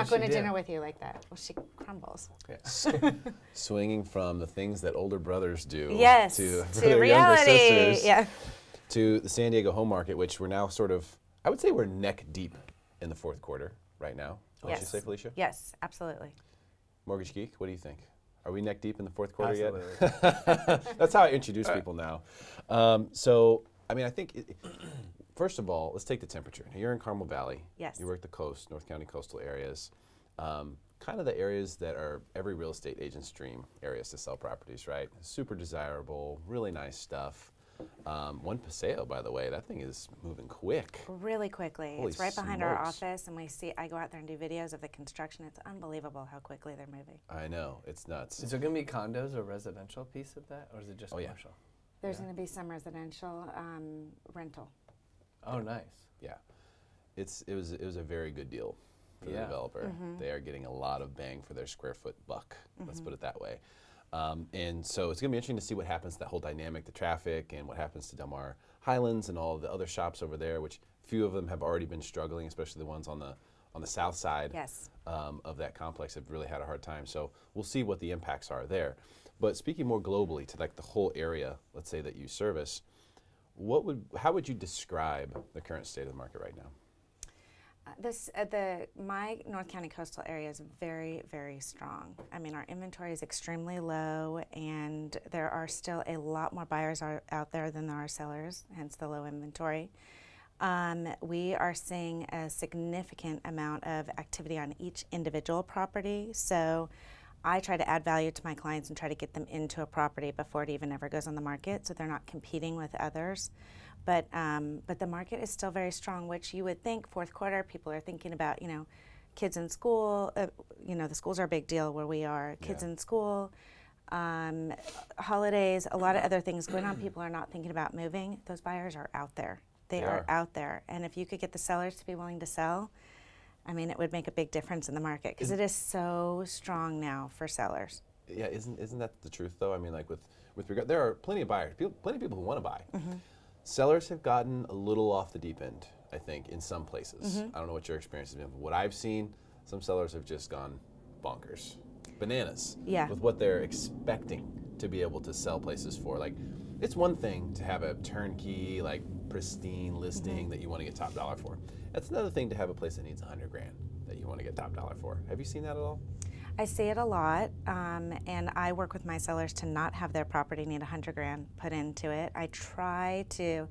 not going to dinner with you like that. Well, she crumbles. Yeah. Swinging from the things that older brothers do yes, to reality. Younger sisters, yeah. to the San Diego home market, which we're now sort of, I would say we're neck deep in the fourth quarter right now. Wouldn't you say, Felicia? Yes, absolutely. Mortgage Geek, what do you think? Are we neck deep in the fourth quarter Absolutely. yet? That's how I introduce people now. So, I mean, I think, first of all, let's take the temperature. Now, you're in Carmel Valley. Yes. You work the coast, North County coastal areas. Kind of the areas that are every real estate agent's dream areas to sell properties, right? Super desirable, really nice stuff. One Paseo, by the way, that thing is moving quick. Really quickly. Holy it's right behind our smokes. office, and I go out there and do videos of the construction. It's unbelievable how quickly they're moving. I know, it's nuts. Is there going to be condos or residential piece of that, or is it just commercial? There's going to be some residential rental. Oh, nice. Yeah, it was a very good deal for the developer. They are getting a lot of bang for their square foot buck. Let's put it that way. And so it's going to be interesting to see what happens to that whole dynamic, the traffic, and what happens to Del Mar Highlands and all of the other shops over there, which few of them have already been struggling, especially the ones on the south side of that complex have really had a hard time. So we'll see what the impacts are there. But speaking more globally to like the whole area, let's say that you service, how would you describe the current state of the market right now? My North County coastal area is very, very strong. I mean, our inventory is extremely low, and there are still a lot more buyers out there than there are sellers, hence the low inventory. We are seeing a significant amount of activity on each individual property, so I try to add value to my clients and try to get them into a property before it even ever goes on the market, so they're not competing with others. But the market is still very strong, which you would think fourth quarter people are thinking about, kids in school. The schools are a big deal where we are. Kids in school, holidays, a lot of other things going on. People are not thinking about moving. Those buyers are out there. They are out there. And if you could get the sellers to be willing to sell, I mean, it would make a big difference in the market because it is so strong now for sellers. Yeah, isn't that the truth though? I mean, like with regard, there are plenty of buyers, plenty of people who want to buy. Sellers have gotten a little off the deep end, I think, in some places. I don't know what your experience has been, but what I've seen, some sellers have just gone bonkers, bananas, with what they're expecting to be able to sell places for. Like, it's one thing to have a turnkey, like pristine listing that you want to get top dollar for. That's another thing to have a place that needs $100 grand that you want to get top dollar for. Have you seen that at all? I see it a lot, and I work with my sellers to not have their property need $100 grand put into it. I try to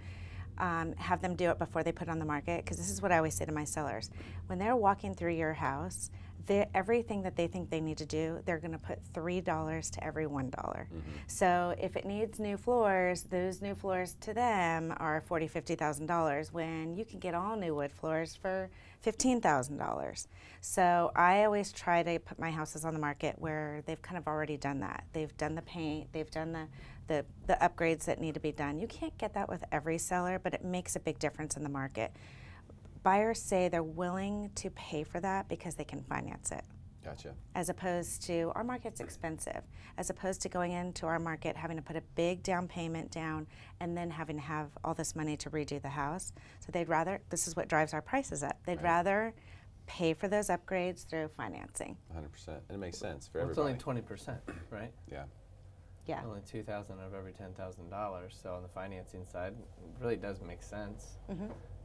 have them do it before they put it on the market, because this is what I always say to my sellers. When they're walking through your house, everything that they think they need to do, they're going to put $3 to every $1. So if it needs new floors, those new floors to them are $40,000, $50,000, when you can get all new wood floors for $15,000. So I always try to put my houses on the market where they've kind of already done that. They've done the paint, they've done the upgrades that need to be done. You can't get that with every seller, but it makes a big difference in the market. Buyers say they're willing to pay for that because they can finance it. Gotcha. As opposed to, our market's expensive, as opposed to going into our market, having to put a big down payment down, and then having to have all this money to redo the house. So they'd rather, this is what drives our prices up, they'd rather pay for those upgrades through financing. 100%. And it makes sense for It's everybody. only 20%, right? Yeah. Yeah. Only $2,000 of every $10,000. So on the financing side, it really does make sense.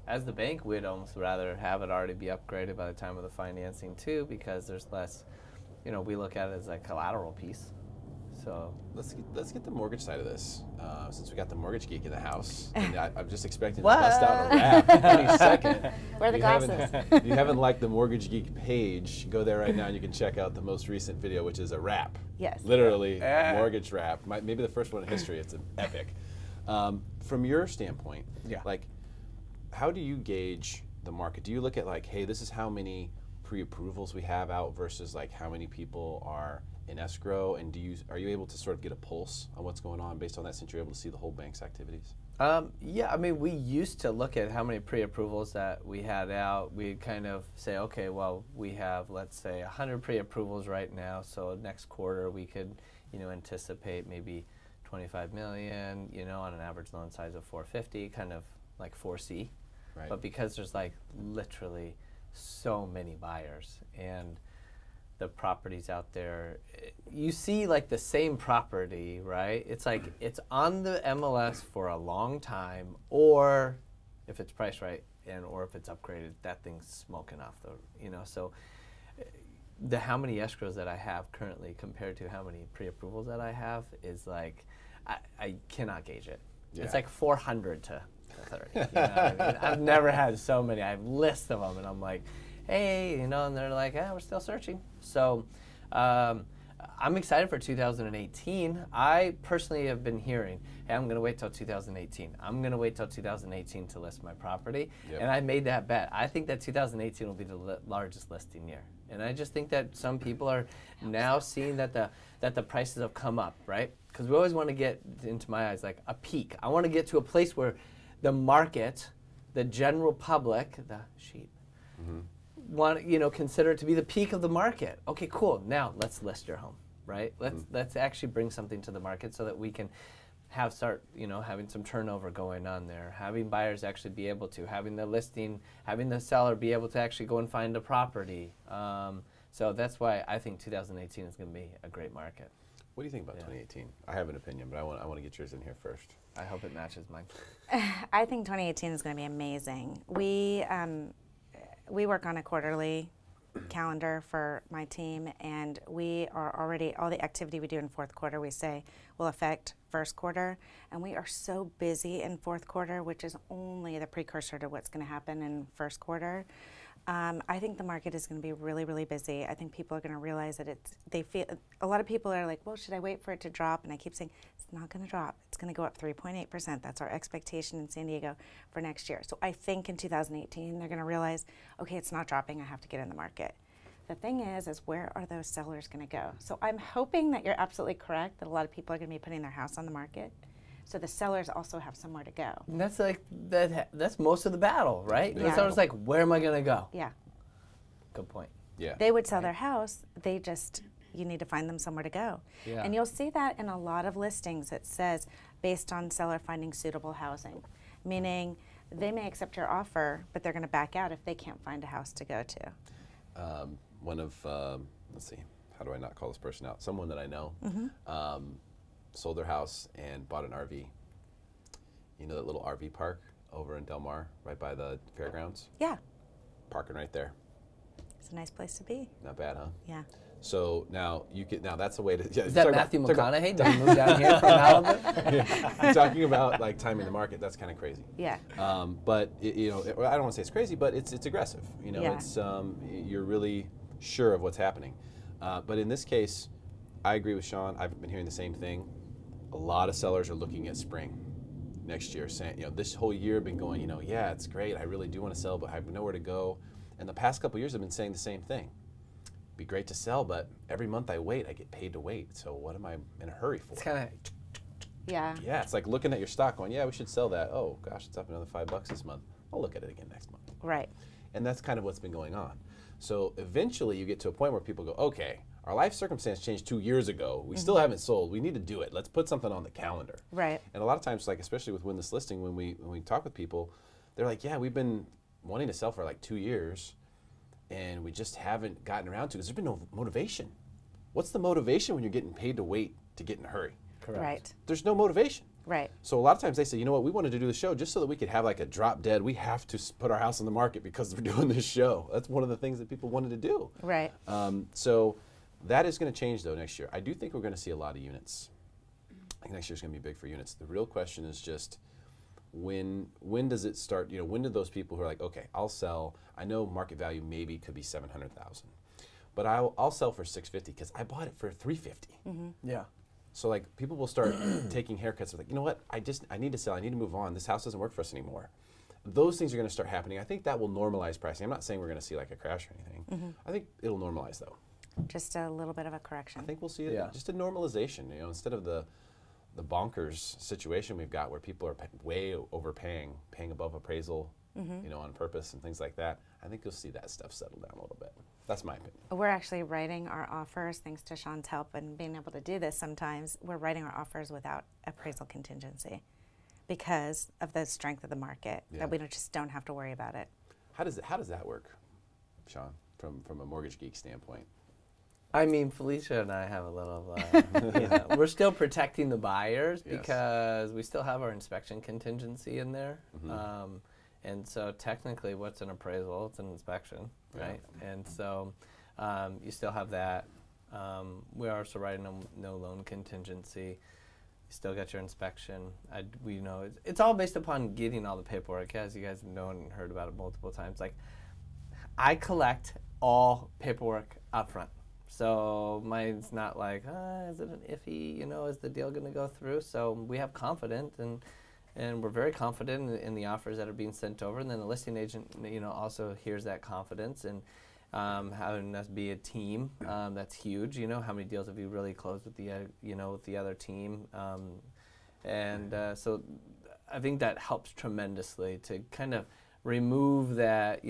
As the bank, we'd almost rather have it already be upgraded by the time of the financing too, because there's less, we look at it as a collateral piece. So let's get the mortgage side of this, since we got the Mortgage Geek in the house. And I'm just expecting to bust out a rap any second. Where are the glasses? If you haven't liked the Mortgage Geek page, go there right now and you can check out the most recent video, which is a rap. Yes. Literally, mortgage rap. Maybe the first one in history. It's an epic. From your standpoint, like, how do you gauge the market? Do you look at like, hey, this is how many pre-approvals we have out versus like how many people are in escrow, and are you able to sort of get a pulse on what's going on based on that, since you're able to see the whole bank's activities? Yeah, I mean, we used to look at how many pre-approvals that we had out. We'd kind of say, okay, well, we have, let's say, 100 pre-approvals right now, so next quarter we could, anticipate maybe 25 million, on an average loan size of 450, kind of like 4C. Right. But because there's like literally so many buyers, and the properties out there, you see like the same property, right? It's like it's on the MLS for a long time, or if it's priced right, and or if it's upgraded, that thing's smoking off the, you know. So the how many escrows that I have currently compared to how many pre-approvals that I have is like, I cannot gauge it. Yeah. It's like 400 to 30. You know what I mean? I've never had so many. I have lists of them, and I'm like, hey, you know, and they're like, we're still searching. So I'm excited for 2018. I personally have been hearing, hey, I'm going to wait till 2018. I'm going to wait till 2018 to list my property. Yep. And I made that bet. I think that 2018 will be the largest listing year. And I just think that some people are now seeing that the prices have come up, right? Because we always want to get, into my eyes, like a peak. I want to get to a place where the market, the general public, the sheep, want, you know, consider it to be the peak of the market. Okay, cool. Now let's list your home, right? Let's actually bring something to the market so that we can start, you know, having some turnover going on there, having buyers actually be able to, having the listing, having the seller be able to actually go and find a property. So that's why I think 2018 is going to be a great market. What do you think about 2018? I have an opinion, but I want to get yours in here first. I hope it matches mine. I think 2018 is going to be amazing. We work on a quarterly calendar for my team, and we are already, all the activity we do in fourth quarter, we say will affect first quarter, and we are so busy in fourth quarter, which is only the precursor to what's going to happen in first quarter. I think the market is going to be really, really busy. I think people are going to realize that a lot of people are like, well, should I wait for it to drop? And I keep saying, it's not going to drop. It's going to go up 3.8%. That's our expectation in San Diego for next year. So I think in 2018, they're going to realize, okay, it's not dropping. I have to get in the market. The thing is where are those sellers going to go? So I'm hoping that you're absolutely correct, that a lot of people are going to be putting their house on the market. So the sellers also have somewhere to go. And that's like that's most of the battle, right? Yeah. The seller's like, where am I going to go? Yeah. Good point. Yeah. They would sell their house. You need to find them somewhere to go. Yeah. And you'll see that in a lot of listings. It says based on seller finding suitable housing, meaning they may accept your offer, but they're going to back out if they can't find a house to go to. One of, let's see, how do I not call this person out? Someone that I know sold their house and bought an RV. You know that little RV park over in Del Mar, right by the fairgrounds? Yeah. Parking right there. It's a nice place to be. Not bad, huh? Yeah. So now that's a way to. Yeah, is that Matthew McConaughey? Did he move down here from Malibu? Yeah. You're talking about like timing the market. That's kind of crazy. Yeah. But you know, I don't want to say it's crazy, but it's aggressive. You know, it's you're really sure of what's happening. But in this case, I agree with Sean. I've been hearing the same thing. A lot of sellers are looking at spring next year, saying, you know, this whole year been going, you know, yeah, it's great. I really do want to sell, but I have nowhere to go. And the past couple of years, I've been saying the same thing. Be great to sell, but every month I wait, I get paid to wait. So what am I in a hurry for? It's kind of, yeah. Yeah, it's like looking at your stock going, yeah, we should sell that. Oh gosh, it's up another $5 this month. I'll look at it again next month. Right. And that's kind of what's been going on. So eventually you get to a point where people go, okay, our life circumstance changed 2 years ago. We still haven't sold. We need to do it. Let's put something on the calendar. Right. And a lot of times, like especially with Win This Listing, when we talk with people, they're like, yeah, we've been wanting to sell for like 2 years, and we just haven't gotten around to it because there's been no motivation. What's the motivation when you're getting paid to wait to get in a hurry? correct. Right. There's no motivation. Right. So a lot of times they say, you know what, we wanted to do the show just so that we could have like a drop dead. We have to put our house on the market because we're doing this show. That's one of the things that people wanted to do. Right. So that is going to change though next year. I do think we're going to see a lot of units. I think next year's going to be big for units. The real question is just when does it start? You know, when do those people who are like, okay, I'll sell. I know market value maybe could be 700,000, but I'll sell for 650 because I bought it for 350. Mm-hmm. Yeah. So like people will start taking haircuts. They're like, you know what? I need to sell. I need to move on. This house doesn't work for us anymore. Those things are going to start happening. I think that will normalize pricing. I'm not saying we're going to see like a crash or anything. Mm-hmm. I think it'll normalize though. Just a little bit of a correction. I think we'll see just a normalization. You know, instead of the bonkers situation we've got where people are way overpaying, paying above appraisal, you know, on purpose and things like that. I think you'll see that stuff settle down a little bit. That's my opinion. We're actually writing our offers, thanks to Sean's help and being able to do this sometimes, we're writing our offers without appraisal contingency because of the strength of the market, that we just don't have to worry about it. How does that work? Sean, from a Mortgage Geek standpoint? I mean, Felicia and I have a little, we're still protecting the buyers because we still have our inspection contingency in there. And so technically what's an appraisal? It's an inspection, right? And so you still have that. We are also writing a no loan contingency. You still got your inspection. We know it's all based upon getting all the paperwork. As you guys know and heard about it multiple times, like I collect all paperwork up front. So mine's not like, is it an iffy, is the deal going to go through? So we have confidence and we're very confident in the offers that are being sent over. And then the listing agent, also hears that confidence and having us be a team, that's huge. How many deals have you really closed with the other team? So I think that helps tremendously to kind of remove that,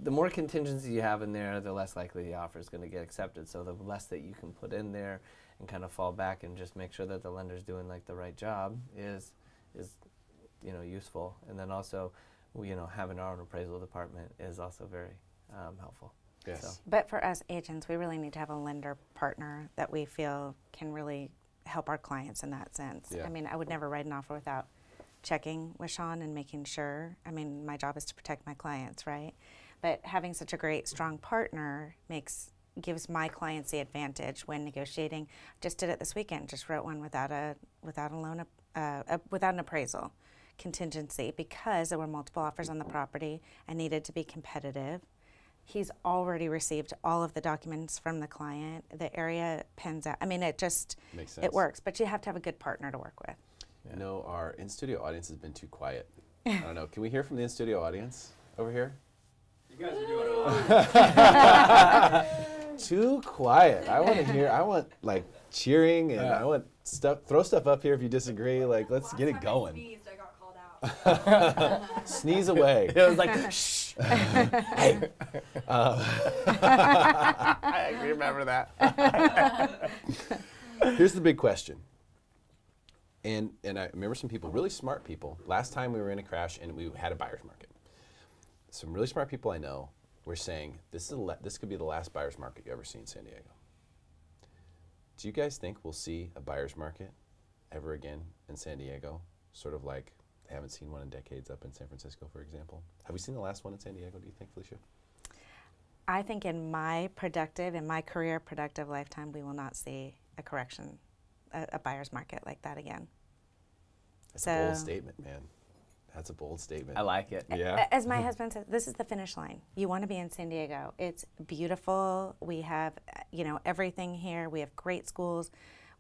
the more contingency you have in there, the less likely the offer is going to get accepted. So the less that you can put in there and kind of fall back and just make sure that the lender's doing like the right job is useful. And then also, having our own appraisal department is also very helpful. Yes. So. But for us agents, we really need to have a lender partner that we feel can really help our clients in that sense. Yeah. I mean, I would never write an offer without checking with Sean and making sure. I mean, my job is to protect my clients, right? But having such a great, strong partner gives my clients the advantage when negotiating. Just did it this weekend. Just wrote one without an appraisal contingency because there were multiple offers on the property and needed to be competitive. He's already received all of the documents from the client. The area pens out. I mean, it just Makes sense. It works. But you have to have a good partner to work with. Yeah. Our in-studio audience has been too quiet. I don't know. Can we hear from the in-studio audience over here? You guys are doing it. Too quiet. I want to hear. I want like cheering, and I want stuff. Throw stuff up here if you disagree. Like, let's get it going. Sneezed, I got called out. Sneeze away. It was like, shh. Hey. I remember that. Here's the big question. And I remember some people, really smart people. Last time we were in a crash and we had a buyer's market. Some really smart people I know were saying this could be the last buyer's market you ever see in San Diego. Do you guys think we'll see a buyer's market ever again in San Diego? Sort of like they haven't seen one in decades up in San Francisco, for example. Have we seen the last one in San Diego, do you think, Felicia? I think in my career productive lifetime, we will not see a correction, a buyer's market like that again. That's a bold statement, man. That's a bold statement. I like it. Yeah. As my husband says, this is the finish line. You want to be in San Diego. It's beautiful. We have, everything here. We have great schools.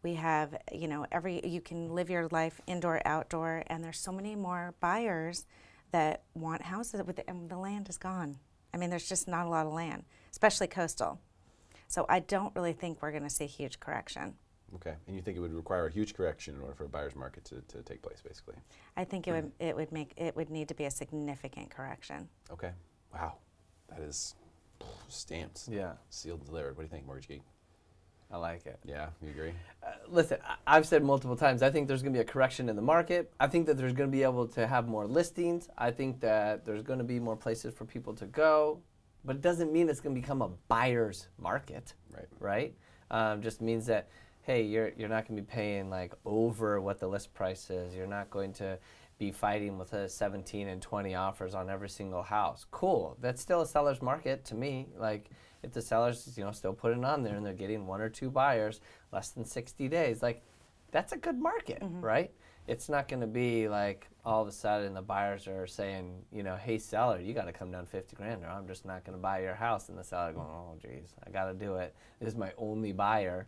We have, you can live your life indoor, outdoor, and there's so many more buyers that want houses, and the land is gone. I mean, there's just not a lot of land, especially coastal. So I don't really think we're going to see a huge correction. Okay, and you think it would require a huge correction in order for a buyer's market to take place, basically? I think it would need to be a significant correction. Okay, wow, that is stamped, sealed and delivered. What do you think, Mortgage Geek? I like it. Yeah, you agree? Listen, I've said multiple times, I think there's going to be a correction in the market. I think that there's going to be able to have more listings. I think that there's going to be more places for people to go, but it doesn't mean it's going to become a buyer's market, right? Just means that, hey, you're not going to be paying like over what the list price is. You're not going to be fighting with 17 and 20 offers on every single house. Cool. That's still a seller's market to me. Like if the sellers, still put it on there and they're getting 1 or 2 buyers less than 60 days, like that's a good market, right? It's not going to be like all of a sudden the buyers are saying, hey seller, you got to come down 50 grand or I'm just not going to buy your house. And the seller going, oh geez, I got to do it. This is my only buyer.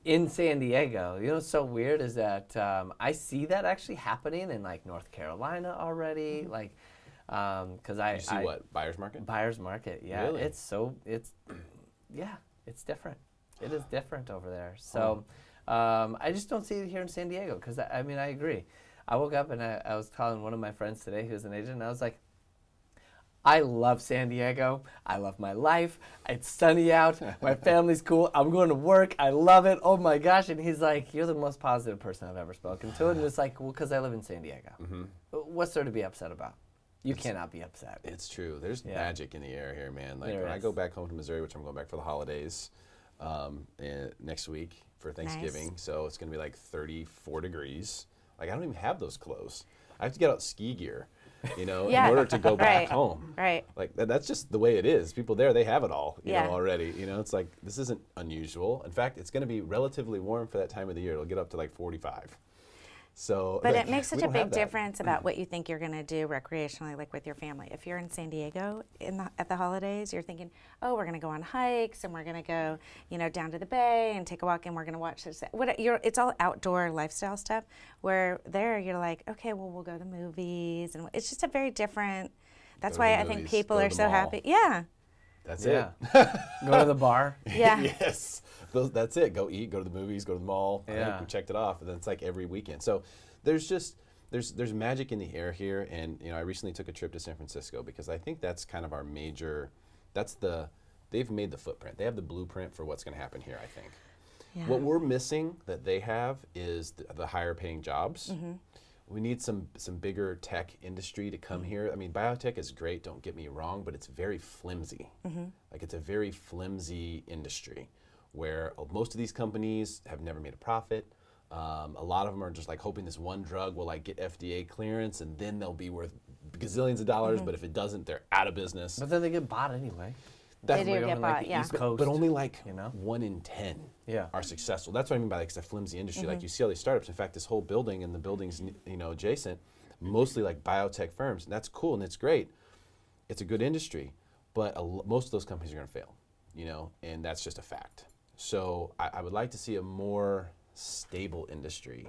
In San Diego, what's so weird is that I see that actually happening in like North Carolina already, like because I see what buyer's market? Buyer's market, yeah. Really? It's different. It is different over there. So I just don't see it here in San Diego because I agree. I woke up and I was calling one of my friends today who's an agent, and I was like, I love San Diego. I love my life. It's sunny out. My family's cool. I'm going to work. I love it. Oh my gosh. And he's like, you're the most positive person I've ever spoken to. And it's like, well, because I live in San Diego. What's there to be upset about? You cannot be upset. It's true. There's magic in the air here, man. Like when I go back home to Missouri, which I'm going back for the holidays next week for Thanksgiving, so it's going to be like 34 degrees. Like I don't even have those clothes. I have to get out ski gear, you know, in order to go back home. Right. Like that's just the way it is. People there, they have it all, you know, already. You know, it's like this isn't unusual. In fact, it's going to be relatively warm for that time of the year. It'll get up to like 45. So, but it makes such a big difference about what you think you're going to do recreationally, like with your family. If you're in San Diego at the holidays, you're thinking, oh, we're going to go on hikes and we're going to go, you know, down to the bay and take a walk and we're going to watch this. It's all outdoor lifestyle stuff. Where there, you're like, okay, well, we'll go to the movies, and it's just a very different. That's why I think people are so happy. Yeah. That's it. Go to the bar. Yeah. Yes. That's it. Go eat, go to the movies, go to the mall. I think we checked it off. And then it's like every weekend. So there's magic in the air here. And, you know, I recently took a trip to San Francisco because I think that's kind of our major, they've made the footprint. They have the blueprint for what's going to happen here, I think. Yeah. What we're missing that they have is the higher paying jobs. Mm-hmm. We need some bigger tech industry to come here. I mean, biotech is great, don't get me wrong, but it's very flimsy. Mm-hmm. Like it's a very flimsy industry where most of these companies have never made a profit. A lot of them are just like hoping this one drug will like get FDA clearance and then they'll be worth gazillions of dollars, but if it doesn't, they're out of business. But then they get bought anyway. They do get bought, East Coast, but only like 1 in 10 are successful. That's what I mean by like it's a flimsy industry. Like you see all these startups. In fact, this whole building and the buildings, you know, adjacent, mostly like biotech firms. And that's cool and it's great. It's a good industry, but most of those companies are going to fail, you know, and that's just a fact. So I would like to see a more stable industry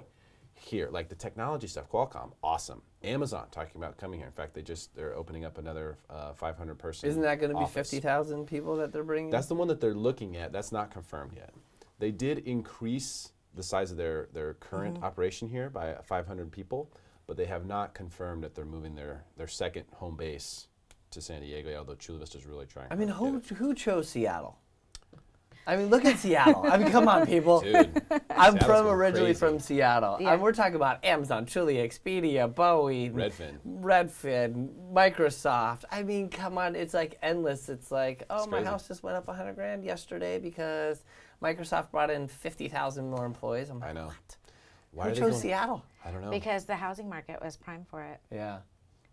here, like the technology stuff. Qualcomm, awesome. Amazon talking about coming here. In fact, they're opening up another 500 person. Isn't that going to be 50,000 people that they're bringing? That's the one that they're looking at. That's not confirmed yet. They did increase the size of their current operation here by 500 people, but they have not confirmed that they're moving their second home base to San Diego. Although Chula Vista's really trying. I mean, who chose Seattle? I mean, look at Seattle. I mean, come on, people. Dude, I'm originally from Seattle. Yeah. We're talking about Amazon, Chile, Expedia, Bowie, Redfin, Microsoft. I mean, come on. It's like endless. It's like, oh, my house just went up $100,000 yesterday because Microsoft brought in 50,000 more employees. I'm like, I know. What? Why Who chose Seattle? I don't know. Because the housing market was prime for it. Yeah.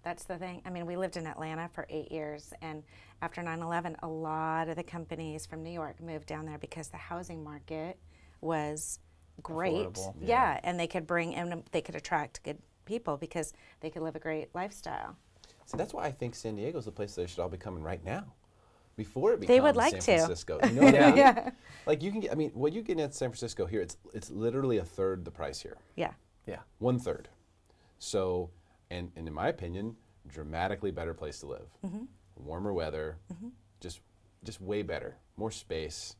That's the thing. I mean, we lived in Atlanta for 8 years, and after 9/11, a lot of the companies from New York moved down there because the housing market was great. Affordable. Yeah, and they could bring in, they could attract good people because they could live a great lifestyle. So that's why I think San Diego's the place they should all be coming right now. Before it becomes they would like San Francisco. You know what I mean? Yeah. Like you can get, I mean, what you get in San Francisco here, it's literally a third the price here. Yeah. Yeah. 1/3. So, and in my opinion, dramatically better place to live. Mm-hmm. Warmer weather, just way better. More space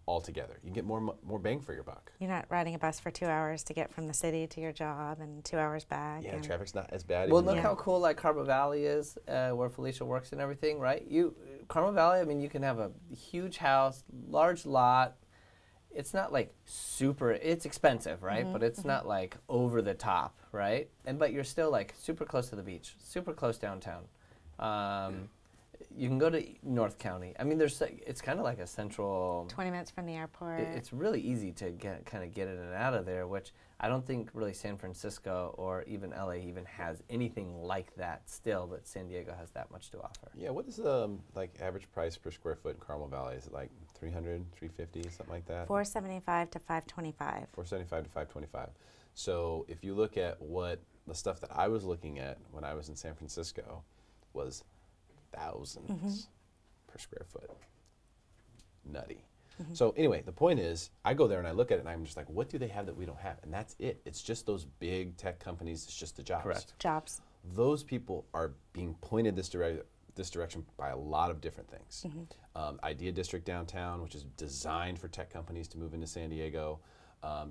altogether. You get more bang for your buck. You're not riding a bus for 2 hours to get from the city to your job and 2 hours back. Yeah, traffic's not as bad. Well, look how cool like Carmel Valley is, where Felicia works and everything, right? Carmel Valley, I mean, you can have a huge house, large lot. It's not like it's expensive, right? But it's not like over the top, right? But you're still like super close to the beach, super close downtown. You can go to North County. I mean, it's kind of like a central. 20 minutes from the airport. It's really easy to kind of get in and out of there, which I don't think really San Francisco or even LA even has anything like that still, but San Diego has that much to offer. Yeah, what is like average price per square foot in Carmel Valley? Is it like 300, 350, something like that? 475 to 525. 475 to 525. So if you look at what the stuff that I was looking at when I was in San Francisco was thousands per square foot. Nutty. So anyway, the point is, I go there and I look at it and I'm just like, what do they have that we don't have? And that's it. It's just those big tech companies. It's just the jobs. Correct. Jobs. Those people are being pointed this direction by a lot of different things. Idea District downtown, which is designed for tech companies to move into San Diego.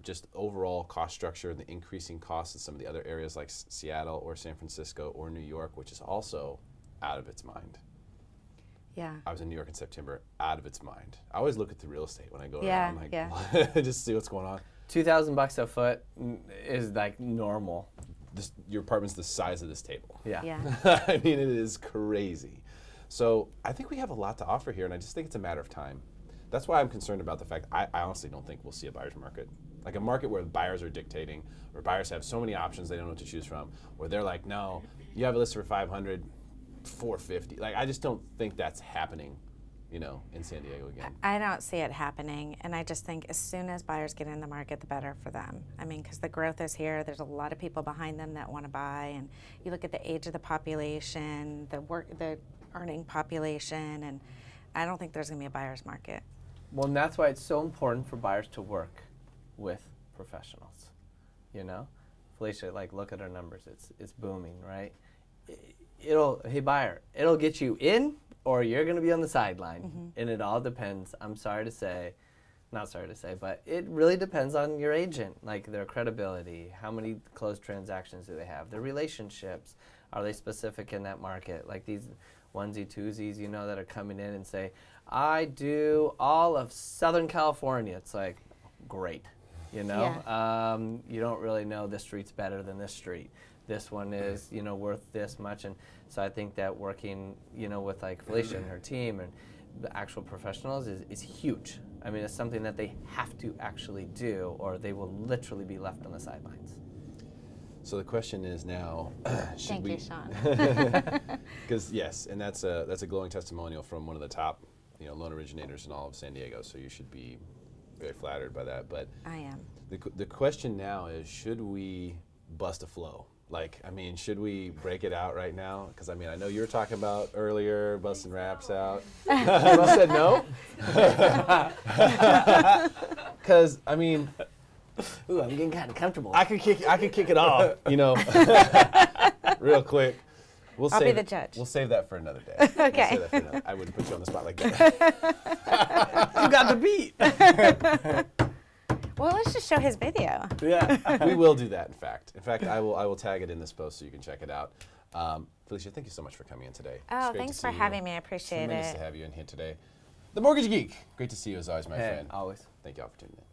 Just overall cost structure and the increasing costs in some of the other areas like Seattle or San Francisco or New York, which is also out of its mind. Yeah. I was in New York in September, out of its mind. I always look at the real estate when I go Yeah, around, like, just see what's going on. $2,000 a foot is like normal. your apartment's the size of this table. Yeah. Yeah. I mean, it is crazy. So I think we have a lot to offer here, and I just think it's a matter of time. That's why I'm concerned about the fact I honestly don't think we'll see a buyer's market. Like a market where buyers are dictating, where buyers have so many options they don't know what to choose from, where they're like, no, you have a list for 500, 450. Like, I just don't think that's happening, you know, in San Diego again. I don't see it happening, and I just think as soon as buyers get in the market, the better for them. I mean, because the growth is here, there's a lot of people behind them that want to buy, and you look at the age of the population, the earning population, and I don't think there's going to be a buyer's market. Well, and that's why it's so important for buyers to work with professionals. You know, Felicia, like, look at our numbers. It's booming, right? Hey buyer, it'll get you in, or you're going to be on the sideline, and it all depends. I'm sorry to say, not sorry to say, but it really depends on your agent, like their credibility, how many closed transactions do they have, their relationships, are they specific in that market, like these onesie twosies, you know, that are coming in and say, I do all of Southern California. It's like, great, you know, Yeah. You don't really know this street's better than this street. This one is, you know, worth this much. And so I think that working, you know, with like Felicia and her team and the actual professionals is huge. I mean, it's something that they have to actually do, or they will literally be left on the sidelines. So the question is now, should Thank we? you, Sean. Because yes, and that's a glowing testimonial from one of the top, you know, loan originators in all of San Diego. So you should be very flattered by that. But I am. the question now is, should we bust a flow? Like, I mean, should we break it out right now? Because I mean, I know you were talking about earlier busting wraps out. You said no. Because I mean. Ooh, I'm getting kind of comfortable. I could kick it off, you know, real quick. I'll be the judge. We'll save that for another day. Okay. We'll save that for another. I wouldn't put you on the spot like that. You got the beat. Well, let's just show his video. Yeah. We will do that. In fact, I will tag it in this post so you can check it out. Felicia, thank you so much for coming in today. Oh, thanks for having me. I appreciate Tremendous it. to have you in here today. The Mortgage Geek. Great to see you as always, my Hey, friend. always. Thank you all for tuning in.